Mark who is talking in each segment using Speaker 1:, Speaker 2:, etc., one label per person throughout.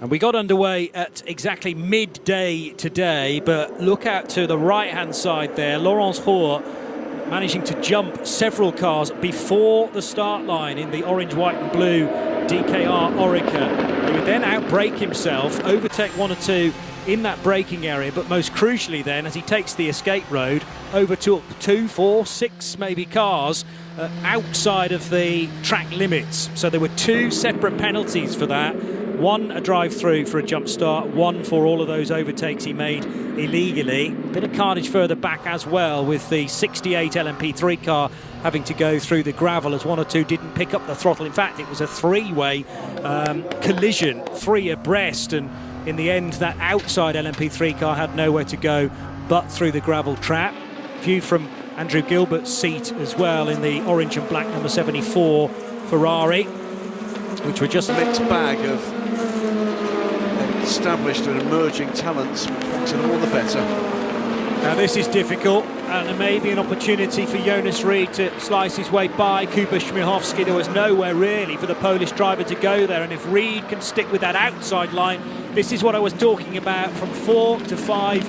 Speaker 1: And we got underway at exactly midday today, but look out to the right-hand side there. Laurence Rohr managing to jump several cars before the start line in the orange, white and blue DKR Oreca. He would then outbrake himself, overtake one or two in that braking area, but most crucially then, as he takes the escape road, overtook 2, 4, 6 maybe cars outside of the track limits. So there were 2 separate penalties for that. One a drive-through for a jump start, one for all of those overtakes he made illegally. Bit of carnage further back as well, with the 68 LMP3 car having to go through the gravel as one or two didn't pick up the throttle. In fact, it was a 3-way collision, 3 abreast, and in the end that outside LMP3 car had nowhere to go but through the gravel trap. View from Andrew Gilbert's seat as well in the orange and black number 74 Ferrari, which were just
Speaker 2: a mixed bag of established and emerging talents, which makes it all the better.
Speaker 1: Now this is difficult, and there may be an opportunity for Jonas Reed to slice his way by Kuba Śmiechowski. There was nowhere really for the Polish driver to go there, and if Reed can stick with that outside line, this is what I was talking about, from 4 to 5.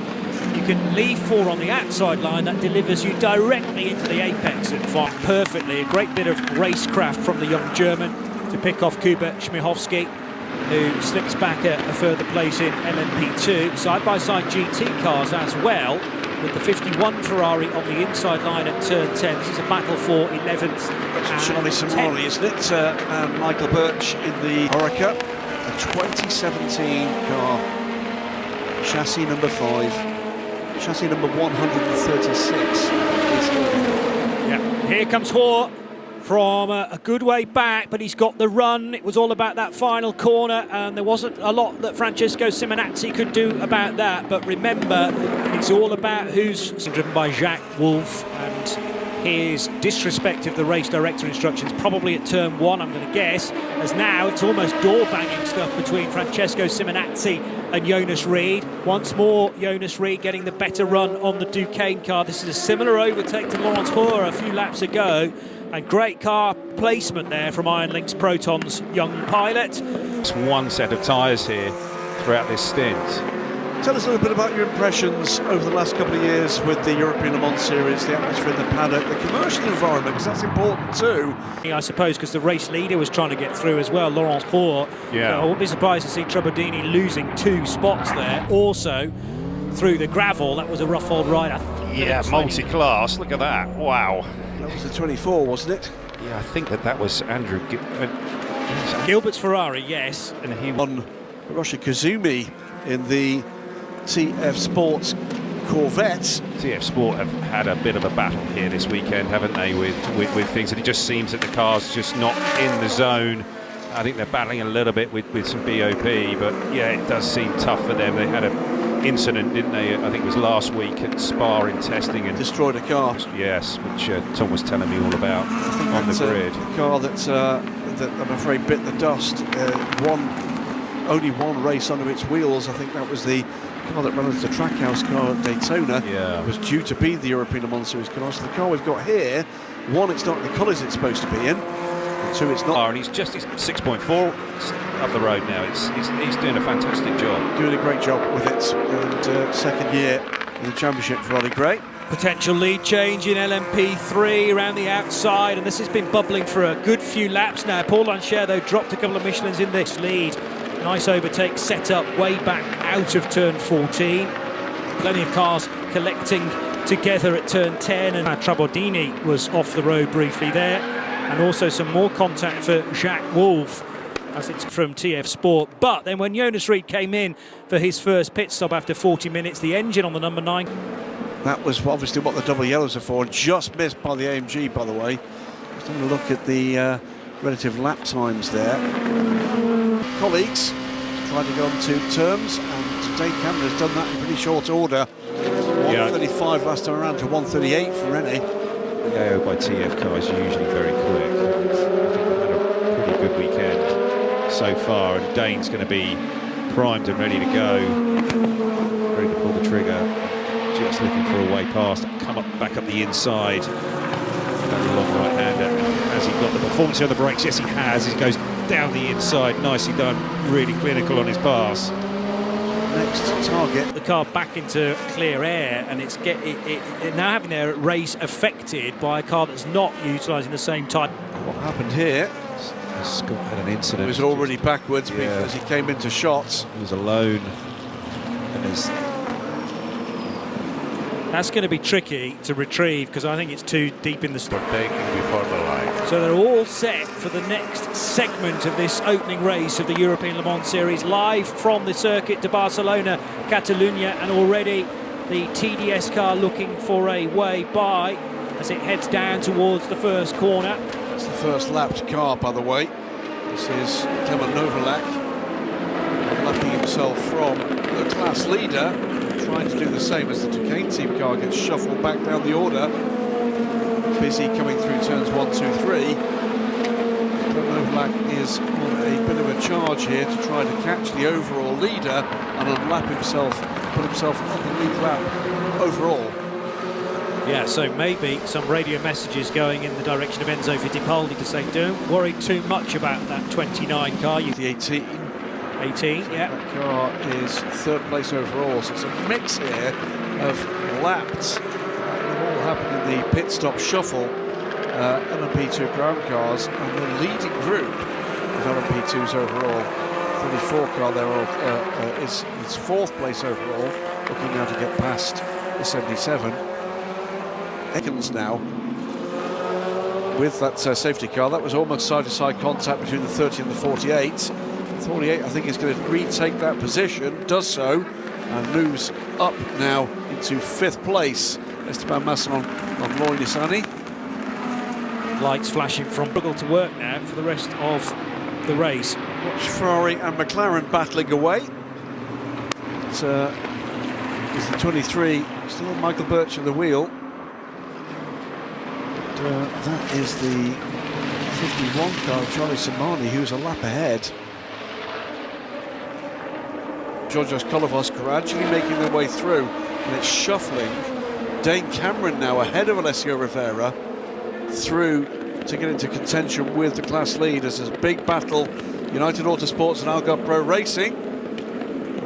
Speaker 1: You can leave 4 on the outside line, that delivers you directly into the apex and 5 perfectly. A great bit of racecraft from the young German to pick off Kuba Śmiechowski, who slips back a further place in LMP2. Side-by-side GT cars as well, with the 51 Ferrari on the inside line at turn 10. This is a battle for 11th and
Speaker 2: Charlie Somali, isn't it? And Michael Birch in the Oreca, a 2017 car, chassis number 5, chassis number 136.
Speaker 1: Yeah, here comes Rohr from a good way back, but he's got the run. It was all about that final corner, and there wasn't a lot that Francesco Simonazzi could do about that. But remember, it's all about who's driven by Jacques Wolf, and his disrespect of the race director instructions, probably at turn 1, I'm going to guess, as now it's almost door-banging stuff between Francesco Simonazzi and Jonas Reed. Once more, Jonas Reed getting the better run on the Duquesne car. This is a similar overtake to Laurence Rohr a few laps ago. And great car placement there from Iron Lynx Proton's young pilot.
Speaker 3: It's one set of tyres here throughout this stint.
Speaker 2: Tell us a little bit about your impressions over the last couple of years with the European Le Mans Series, the atmosphere in the paddock, the commercial environment, because that's important too.
Speaker 1: I suppose because the race leader was trying to get through as well, Laurence Rohr.
Speaker 3: Yeah.
Speaker 1: So I wouldn't be surprised to see Trabordini losing 2 spots there. Also, through the gravel, that was a rough old ride.
Speaker 3: Yeah, multi-class, look at that, wow.
Speaker 2: That was the 24, wasn't it?
Speaker 3: Yeah, I think that was Andrew
Speaker 1: Gilbert's Ferrari, yes.
Speaker 2: And he won Hiroshi Kazumi in the TF Sports Corvette.
Speaker 3: TF Sport have had a bit of a battle here this weekend, haven't they, with things, and it just seems that the car's just not in the zone. I think they're battling a little bit with some BOP, but yeah, it does seem tough for them. They had an incident, didn't they? I think it was last week at Spa in testing, and
Speaker 2: destroyed a car.
Speaker 3: Yes, which Tom was telling me all about on the grid.
Speaker 2: A car that I'm afraid bit the dust. Only one race under its wheels. I think that was the car that ran as the Trackhouse car at Daytona.
Speaker 3: Yeah.
Speaker 2: Was due to be the European Le Mans Series car. So the car we've got here, 1, it's not the colours it's supposed to be in. 2, it's not.
Speaker 3: And he's 6.4 up the road now. He's doing a fantastic job.
Speaker 2: Doing a great job with it. And second year in the championship for Ollie Gray.
Speaker 1: Potential lead change in LMP3 around the outside, and this has been bubbling for a good few laps now. Paul Lancher, though, dropped a couple of Michelins in this lead. Nice overtake set up way back out of turn 14. Plenty of cars collecting together at turn 10, and Trabordini was off the road briefly there. And also some more contact for Jacques Wolf, as it's from TF Sport. But then when Jonas Reed came in for his first pit stop after 40 minutes, the engine on the number 9.
Speaker 2: That was obviously what the double yellows are for, and just missed by the AMG, by the way. Just having a look at the relative lap times there. Colleagues tried to go on to terms, and today Cameron has done that in pretty short order. 135 last time around to 138 for Rennie.
Speaker 3: The AO by TF car is usually very quick. I think they've had a pretty good weekend so far, and Dane's going to be primed and ready to go, ready to pull the trigger, just looking for a way past, come up back up the inside. That long right-hander, has he got the performance of the brakes? Yes, he has. He goes down the inside, nicely done, really clinical on his pass.
Speaker 2: Next target.
Speaker 1: The car back into clear air, and it's now having their race affected by a car that's not utilising the same type.
Speaker 2: What happened here?
Speaker 3: Scott had an incident.
Speaker 2: He was already backwards as he came into shots.
Speaker 3: He was alone. And
Speaker 1: that's going to be tricky to retrieve because I think it's too deep in the stock.
Speaker 3: before the line.
Speaker 1: So they're all set for the next segment of this opening race of the European Le Mans Series, live from the circuit to Barcelona, Catalunya, and already the TDS car looking for a way by as it heads down towards the first corner.
Speaker 2: That's the first lapped car, by the way. This is Clement Novalak, lapping himself from the class leader, trying to do the same as the Duquesne team car gets shuffled back down the order. Busy coming through turns 1, 2, 3. Clement Novalak is on a bit of a charge here to try to catch the overall leader and unlap himself, put himself on the lead lap overall.
Speaker 1: Yeah, so maybe some radio messages going in the direction of Enzo Fittipaldi to say, don't worry too much about that 29 car.
Speaker 2: The 18.
Speaker 1: 18, yeah.
Speaker 2: That car is third place overall, so it's a mix here of laps. That all happened in the pit stop shuffle. LMP2 brown cars and the leading group of LMP2s overall. 34 car there is fourth place overall, looking now to get past the 77. Seconds now with that safety car. That was almost side-to-side contact between the 30 and the 48. The 48, I think, is going to retake that position, does so, and moves up now into fifth place. Esteban Masson on Loy Nissany.
Speaker 1: Lights flashing from Bruggle to work now for the rest of the race.
Speaker 2: Watch Ferrari and McLaren battling away. It's the 23, still Michael Birch at the wheel. That is the 51 car of Charlie Simani, who's a lap ahead. Georgios Kolovos gradually making their way through, and it's shuffling. Dane Cameron now ahead of Alessio Rivera through to get into contention with the class lead as there's a big battle. United Autosports and Algarve Pro Racing.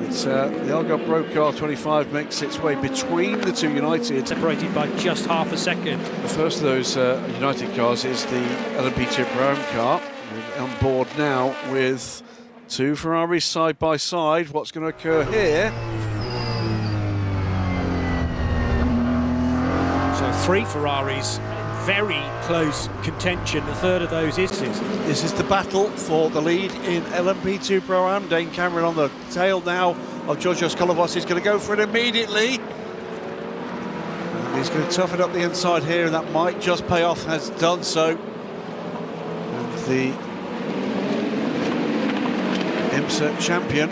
Speaker 2: It's the Algarve Pro car 25 makes its way between the two United.
Speaker 1: Separated by just half a second.
Speaker 2: The first of those United cars is the LMP2 Brown car. We're on board now with two Ferraris side by side. What's going to occur here?
Speaker 1: So three Ferraris in very close contention. The third of those is.
Speaker 2: This is the battle for the lead in LMP2 Pro-Am. Dane Cameron on the tail now of Georgios Kolovos. He's going to go for it immediately. And he's going to tough it up the inside here, and that might just pay off, has done so. And the IMSA champion.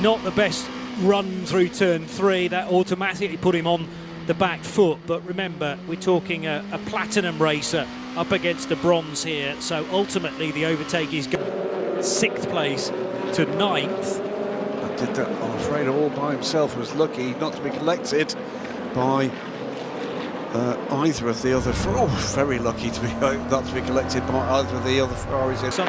Speaker 1: Not the best run through turn 3. That automatically put him on the back foot, but remember, we're talking a platinum racer up against a bronze here, so ultimately the overtake is 6th place to 9th.
Speaker 2: And did that, I'm afraid, all by himself. Was lucky not to be collected by either of the other. Very lucky to be not to be collected by either of the other Ferraris.
Speaker 1: Some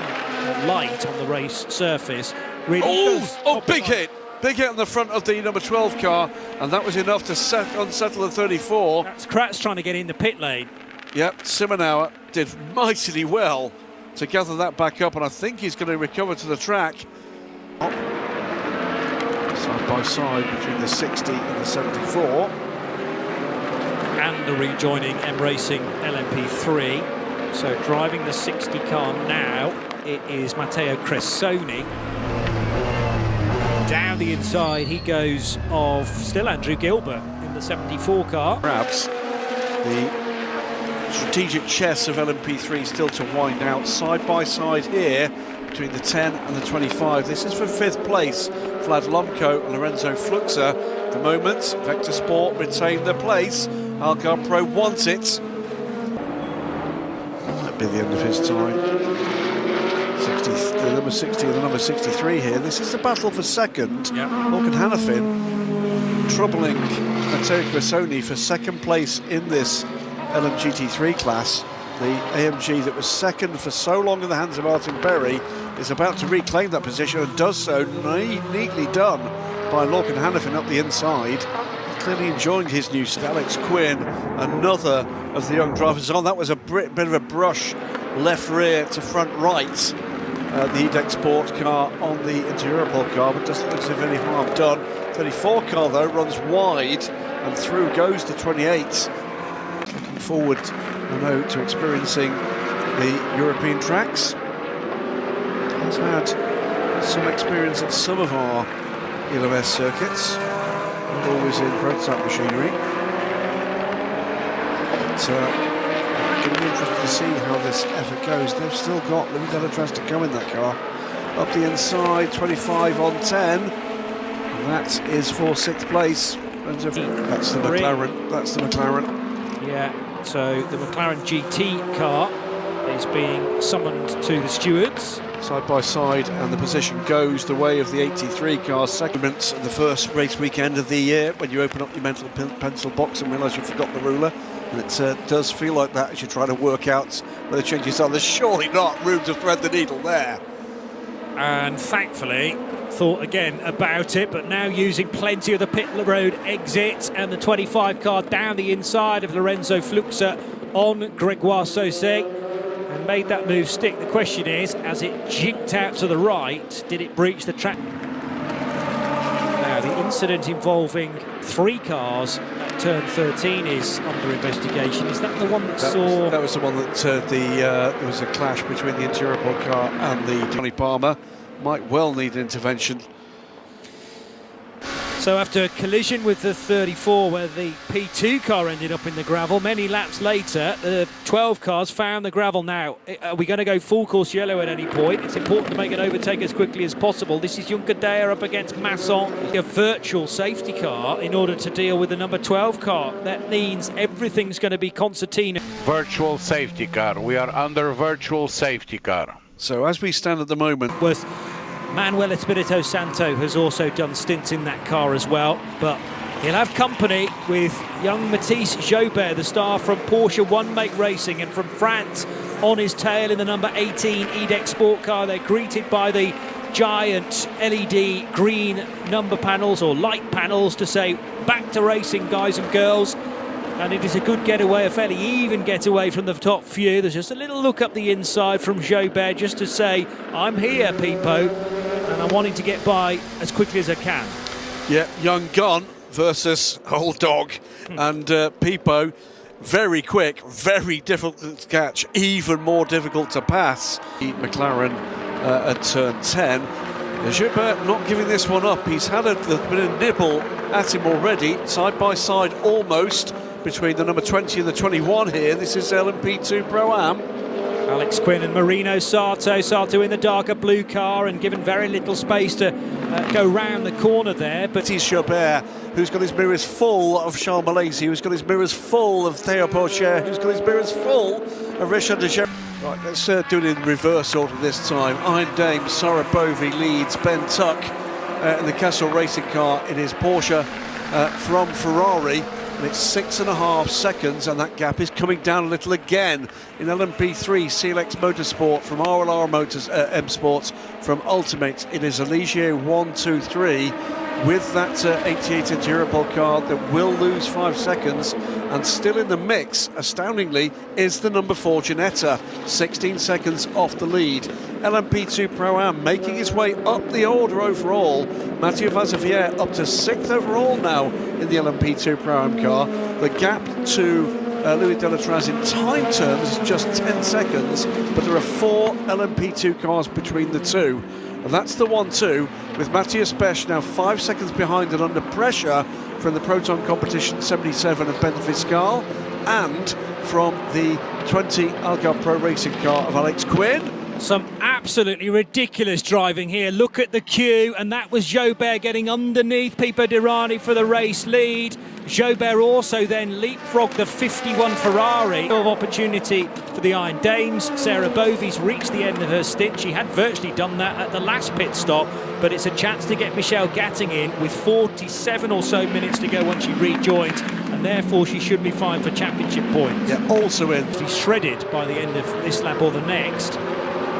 Speaker 1: light on the race surface. Really
Speaker 2: big hit! Big hit on the front of the number 12 car, and that was enough to unsettle the 34.
Speaker 1: That's Kratz trying to get in the pit lane.
Speaker 2: Yep, Simonauer did mightily well to gather that back up, and I think he's going to recover to the track. Side by side between the 60 and the 74.
Speaker 1: And the rejoining M Racing LMP3. So driving the 60 car now, it is Matteo Cressoni. Down the inside he goes of still Andrew Gilbert in the 74 car.
Speaker 2: Perhaps the strategic chess of LMP3 still to wind out. Side by side here between the 10 and the 25. This is for 5th place. Vlad Lomko and Lorenzo Fluxa. At the moment, Vector Sport retain their place. Algarve Pro wants it. That'd be the end of his time. The number 60 and the number 63 here. This is the battle for second.
Speaker 1: Yep.
Speaker 2: Morgan Hannafin troubling Matteo Cressoni for second place in this LMGT3 class. The AMG that was second for so long in the hands of Martin Berry is about to reclaim that position and does so neatly done by Lorcan Hannafin up the inside. Clearly enjoying his new style. Alex Quinn, another of the young drivers on. That was a bit of a brush left rear to front right. The EDEC Sport car on the Inter-Europol car, but doesn't look as if any harm done. 34 car though runs wide and through goes the 28. Looking forward, I know, to experiencing the European tracks. Has had some experience at some of our ELMS circuits. Not always in prototype machinery. But going to be interested to see how this effort goes. They've still got Louis Delatraz to come in that car. Up the inside, 25 on 10. And that is for 6th place. That's the McLaren. That's the McLaren.
Speaker 1: Yeah, so the McLaren GT car is being summoned to the stewards.
Speaker 2: Side by side, and the position goes the way of the 83 car. Segments of the first race weekend of the year, when you open up your mental pencil box and realise you've forgot the ruler. And it does feel like that as you try to work out where the changes are. There's surely not room to thread the needle there.
Speaker 1: And thankfully, thought again about it, but now using plenty of the pit road exit, and the 25 car down the inside of Lorenzo Fluxa on Gregoire Saucet, and made that move stick. The question is, as it jinked out to the right, did it breach the track? Now, the incident involving 3 cars at turn 13 is under investigation. Is that the one that saw...
Speaker 2: That was the one that there was a clash between the Inter-Europol car and the Johnny Palmer. Might well need intervention.
Speaker 1: So after a collision with the 34 where the P2 car ended up in the gravel, many laps later the 12 cars found the gravel. Now, are we going to go full course yellow at any point? It's important to make an overtake as quickly as possible. This is Juncker up against Masson, a virtual safety car in order to deal with the number 12 car. That means everything's going to be concertina.
Speaker 4: Virtual safety car. We are under virtual safety car.
Speaker 2: So as we stand at the moment...
Speaker 1: Manuel Espirito Santo has also done stints in that car as well, but he'll have company with young Mathis Jobert, the star from Porsche One Make Racing, and from France on his tail in the number 18 EDEC Sport car. They're greeted by the giant LED green number panels, or light panels, to say back to racing, guys and girls. And it is a good getaway, a fairly even getaway from the top few. There's just a little look up the inside from Jobert just to say, I'm here, Pipo, and I'm wanting to get by as quickly as I can.
Speaker 2: Yeah, young gun versus old dog. And Pipo, very quick, very difficult to catch, even more difficult to pass. McLaren at turn 10. Jobert not giving this one up. He's had there's been a nibble at him already, side by side almost, between the number 20 and the 21 here. This is LMP2 Pro-Am.
Speaker 1: Alex Quinn and Marino Sato. Sato in the darker blue car and given very little space to go round the corner there. But
Speaker 2: it's Jobert, who's got his mirrors full of Charles Malaysia, who's got his mirrors full of Theo Porcher, who's got his mirrors full of Richard de Gem. Right, let's do it in reverse order this time. Iron Dame, Sarah Bovey leads Ben Tuck in the Castle Racing car in his Porsche from Ferrari. And it's 6.5 seconds, and that gap is coming down a little again. In LMP3, CLX Motorsport from RLR Motors, M Sports from Ultimate, it is Eligio 1, 2, 3 with that 88 Inter-Europol car that will lose 5 seconds, and still in the mix, astoundingly, is the number 4 Ginetta, 16 seconds off the lead. LMP2 Pro-Am making his way up the order overall. Mathieu Vazevier up to 6th overall now in the LMP2 Pro-Am car. The gap to Louis Delatraz in time terms is just 10 seconds, but there are 4 LMP2 cars between the two. And that's the 1-2, with Matthias Pesch now 5 seconds behind and under pressure from the Proton Competition 77 of Ben Fiscal, and from the 20 Algarve Pro Racing car of Alex Quinn.
Speaker 1: Some absolutely ridiculous driving here. Look at the queue, and that was Jobert getting underneath Pipo Derani for the race lead. Jobert also then leapfrogged the 51 Ferrari. Of opportunity for the Iron Dames. Sarah Bovey's reached the end of her stint. She had virtually done that at the last pit stop, but it's a chance to get Michelle Gatting in with 47 or so minutes to go once she rejoins. And therefore she should be fine for championship points.
Speaker 2: Yeah, also in.
Speaker 1: He's shredded by the end of this lap or the next.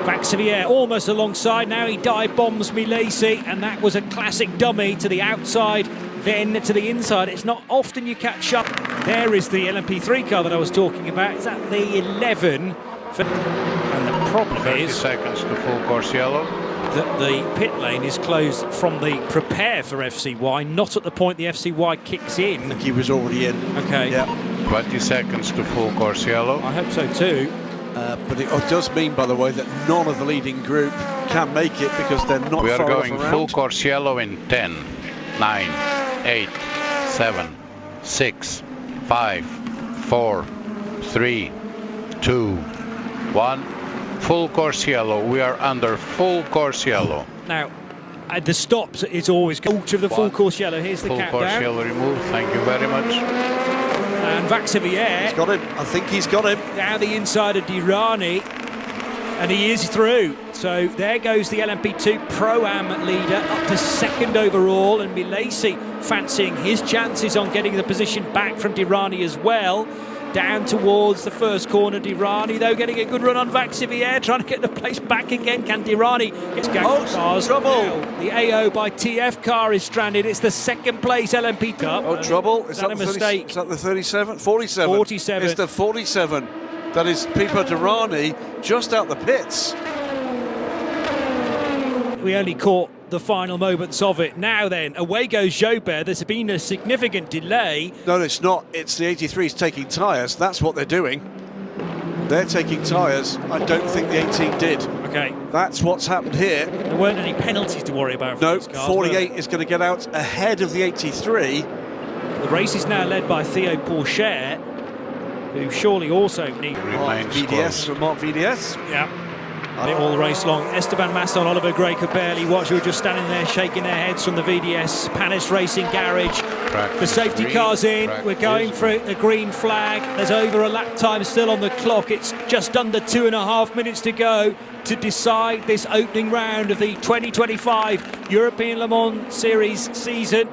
Speaker 1: Vaxivière almost alongside, now he dive bombs Milesi, and that was a classic dummy to the outside, then to the inside. It's not often you catch up. There is the LMP3 car that I was talking about. It's at the 11. And the problem
Speaker 4: 30
Speaker 1: is
Speaker 4: seconds to full course yellow.
Speaker 1: that the pit lane is closed from the prepare for FCY, not at the point the FCY kicks in.
Speaker 2: I think he was already in.
Speaker 1: Okay.
Speaker 2: Yeah.
Speaker 4: 20 seconds to full course yellow.
Speaker 1: I hope so too.
Speaker 2: But it does mean, by the way, that none of the leading group can make it because they're not
Speaker 4: We are
Speaker 2: far
Speaker 4: going
Speaker 2: enough around.
Speaker 4: full course yellow in 10, 9, 8, 7, 6, 5, 4, 3, 2, 1. Full course yellow. We are under full course yellow.
Speaker 1: Now, at the stops is always out of the full course yellow. Here's the
Speaker 4: Full course
Speaker 1: countdown.
Speaker 4: yellow removed. Thank you very much.
Speaker 1: And Vaxivière
Speaker 2: He's got him. I think he's got him.
Speaker 1: down the inside of Dirani, and he is through. So there goes the LMP2 Pro-Am leader up to second overall, and Milesi fancying his chances on getting the position back from Dirani as well. Down towards the first corner, Dirani though getting a good run on Vaxivière, trying to get the place back again. Can Dirani get cars?
Speaker 2: Trouble!
Speaker 1: Now, the AO by TF car is stranded. It's the second place LMP Cup.
Speaker 2: Oh, trouble.
Speaker 1: Is that a mistake?
Speaker 2: Is that the 37? 47.
Speaker 1: 47.
Speaker 2: It's the 47. That is Pipo Dirani just out the pits.
Speaker 1: We only caught the final moments of it. Now then, away goes Jobert. There's been a significant delay.
Speaker 2: No, it's not. It's the 83s taking tyres. That's what they're doing. They're taking tyres. I don't think the 18 did.
Speaker 1: Okay,
Speaker 2: That's what's happened here.
Speaker 1: there weren't any penalties to worry about for
Speaker 2: No,
Speaker 1: these cars,
Speaker 2: 48 is going to get out ahead of the 83.
Speaker 1: The race is now led by Theo Pourchaire, who surely also needs...
Speaker 2: Mark
Speaker 4: Remains
Speaker 2: VDS
Speaker 4: close.
Speaker 2: from Mark VDS.
Speaker 1: Yeah. All race long. Esteban Masson, Oliver Gray could barely watch. Who were just standing there shaking their heads from the VDS Panis Racing Garage.
Speaker 4: Track
Speaker 1: The safety
Speaker 4: green,
Speaker 1: car's in.
Speaker 4: track
Speaker 1: We're going
Speaker 4: is
Speaker 1: for a green flag. There's over a lap time still on the clock. It's just under 2.5 minutes to go to decide this opening round of the 2025 European Le Mans Series season.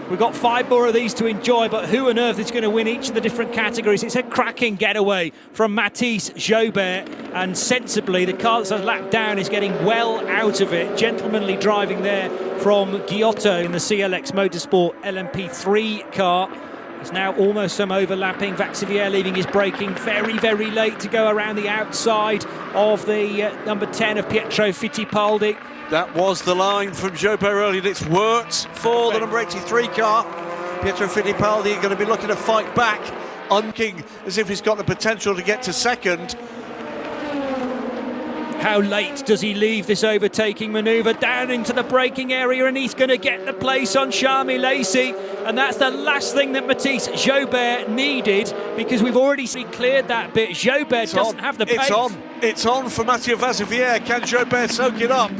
Speaker 1: We've got 5 more of these to enjoy, but who on earth is going to win each of the different categories? It's a cracking getaway from Mathis Jobert, and sensibly the car that's a lap down is getting well out of it. Gentlemanly driving there from Giotto in the CLX Motorsport LMP3 car. There's now almost some overlapping. Vaxivière leaving his braking very, very late to go around the outside of the number 10 of Pietro Fittipaldi.
Speaker 2: That was the line from Jobert earlier, and it's worked for the number 83 car. Pietro Fittipaldi going to be looking to fight back, unking as if he's got the potential to get to second.
Speaker 1: How late does he leave this overtaking manoeuvre down into the braking area, and he's going to get the place on Charles Milesi, and that's the last thing that Mathis Jobert needed, because we've already cleared that bit. Jobert doesn't have the pace.
Speaker 2: It's on for Mathieu Vaxivière. Can Jobert soak it up?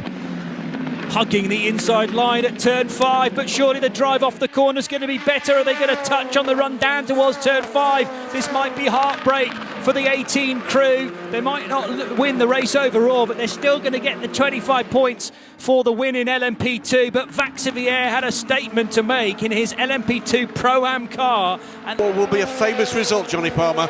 Speaker 1: Hugging the inside line at turn 5, but surely the drive off the corner is going to be better. Are they going to touch on the run down towards turn 5? This might be heartbreak for the 18 crew. They might not win the race overall, but they're still going to get the 25 points for the win in LMP2. But Vaxivière had a statement to make in his LMP2 Pro-Am car. And
Speaker 2: What will be a famous result, Johnny Palmer?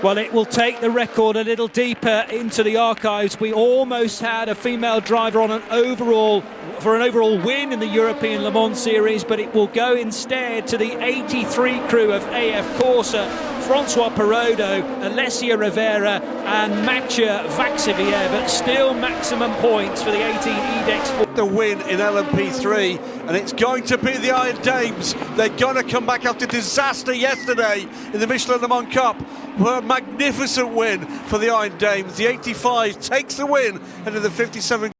Speaker 1: well, it will take the record a little deeper into the archives. We almost had a female driver on an overall win in the European Le Mans Series, but it will go instead to the 83 crew of AF Corsa, Francois Perrodo, Alessia Rivera and Mathieu Vaxivière, but still maximum points for the 18 EDEX.
Speaker 2: The win in LMP3, and it's going to be the Iron Dames. They're going to come back after disaster yesterday in the Michelin Le Mans Cup. A magnificent win for the Iron Dames. The 85 takes the win, and in the 57